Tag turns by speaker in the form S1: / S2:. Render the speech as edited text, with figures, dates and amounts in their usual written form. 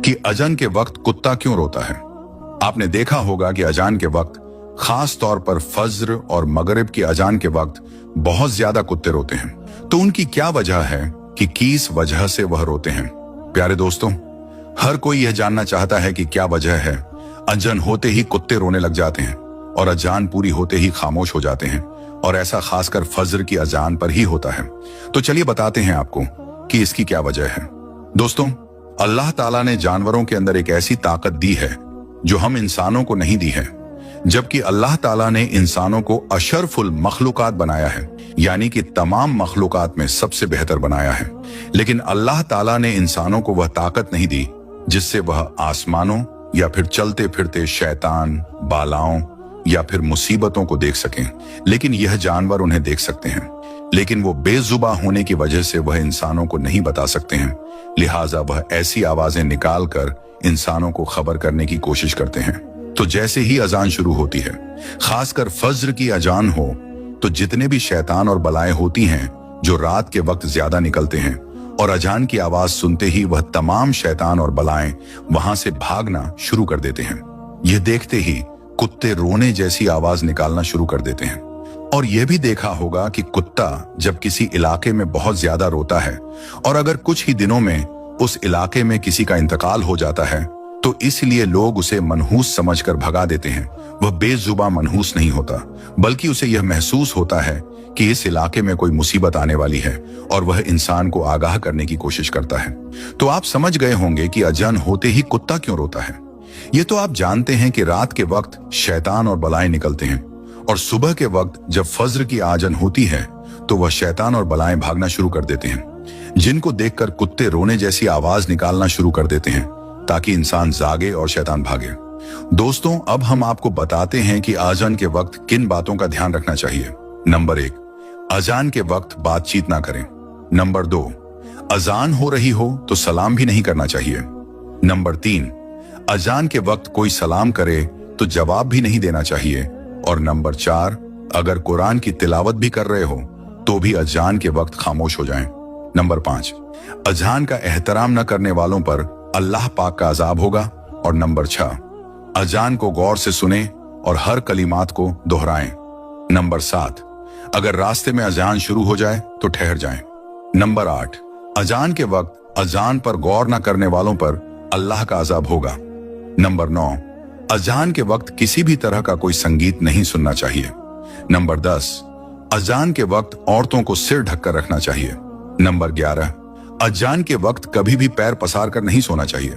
S1: कि अजन के वक्त कुत्ता क्यों रोता है। आपने देखा होगा कि अजान के वक्त, खास तौर पर फज्र और मगरिब की अजान के वक्त बहुत ज्यादा कुत्ते रोते हैं। तो उनकी क्या वजह है कि किस वजह से वह रोते हैं। प्यारे दोस्तों, हर कोई यह जानना चाहता है कि क्या वजह है। अजन होते ही कुत्ते रोने लग जाते हैं और अजान पूरी होते ही खामोश हो जाते हैं, और ऐसा खासकर फज्र की अजान पर ही होता है। तो चलिए बताते हैं आपको कि इसकी क्या वजह है। दोस्तों, अल्लाह ताला ने जानवरों के अंदर एक ऐसी ताकत दी है जो हम इंसानों को नहीं दी है। जबकि अल्लाह ताला ने इंसानों को अशरफुल मखलूकात बनाया है, यानी कि तमाम मखलूकात में सबसे बेहतर बनाया है। लेकिन अल्लाह ताला ने इंसानों को वह ताकत नहीं दी जिससे वह आसमानों या फिर चलते फिरते शैतान, बालाओं या फिर मुसीबतों को देख सकें। लेकिन यह जानवर उन्हें देख सकते हैं, लेकिन वो बेजुबा होने की वजह से वह इंसानों को नहीं बता सकते हैं। लिहाजा वह ऐसी आवाजें निकाल कर इंसानों को खबर करने की कोशिश करते हैं। तो जैसे ही अजान शुरू होती है, खासकर फज्र की अजान हो, तो जितने भी शैतान और बलाएं होती हैं जो रात के वक्त ज्यादा निकलते हैं, और अजान की आवाज सुनते ही वह तमाम शैतान और बलाएं वहां से भागना शुरू कर देते हैं। यह देखते ही कुत्ते रोने जैसी आवाज निकालना शुरू कर देते हैं। और यह भी देखा होगा कि कुत्ता जब किसी इलाके में बहुत ज्यादा रोता है, और अगर कुछ ही दिनों में उस इलाके में किसी का इंतकाल हो जाता है, तो इसलिए लोग उसे मनहूस समझकर भगा देते हैं। वह बेजुबान मनहूस नहीं होता, बल्कि उसे यह महसूस होता है कि इस इलाके में कोई मुसीबत आने वाली है, और वह इंसान को आगाह करने की कोशिश करता है। तो आप समझ गए होंगे कि अजान होते ही कुत्ता क्यों रोता है। ये तो आप जानते हैं कि रात के वक्त शैतान और बलाएं निकलते हैं, और सुबह के वक्त जब फज्र की आजन होती है तो वह शैतान और बलाएं भागना शुरू कर देते हैं, जिनको देखकर कुत्ते रोने जैसी आवाज निकालना शुरू कर देते हैं ताकि इंसान जागे और शैतान भागे। दोस्तों, अब हम आपको बताते हैं कि आजन के वक्त किन बातों का ध्यान रखना चाहिए। नंबर 1, अजान के वक्त बातचीत ना करें। नंबर 2, अजान हो रही हो तो सलाम भी नहीं करना चाहिए। नंबर 3, अजान के वक्त कोई सलाम करे तो जवाब भी नहीं देना चाहिए। और नंबर 4, अगर कुरान की तिलावत भी कर रहे हो तो भी अजान के वक्त खामोश हो जाएं। नंबर 5, अजान का एहतराम न करने वालों पर अल्लाह पाक का अजाब होगा। और नंबर 6, अजान को गौर से सुने और हर कलिमात को दोहराएं। नंबर 7, अगर रास्ते में अजान शुरू हो जाए तो ठहर जाएं। नंबर 8, अजान के वक्त अजान पर गौर न करने वालों पर अल्लाह का अजाब होगा। नंबर 9, अजान के वक्त किसी भी तरह का कोई संगीत नहीं सुनना चाहिए। नंबर 10, अजान के वक्त औरतों को सिर ढककर रखना चाहिए। नंबर 11, अजान के वक्त कभी भी पैर पसार कर नहीं सोना चाहिए।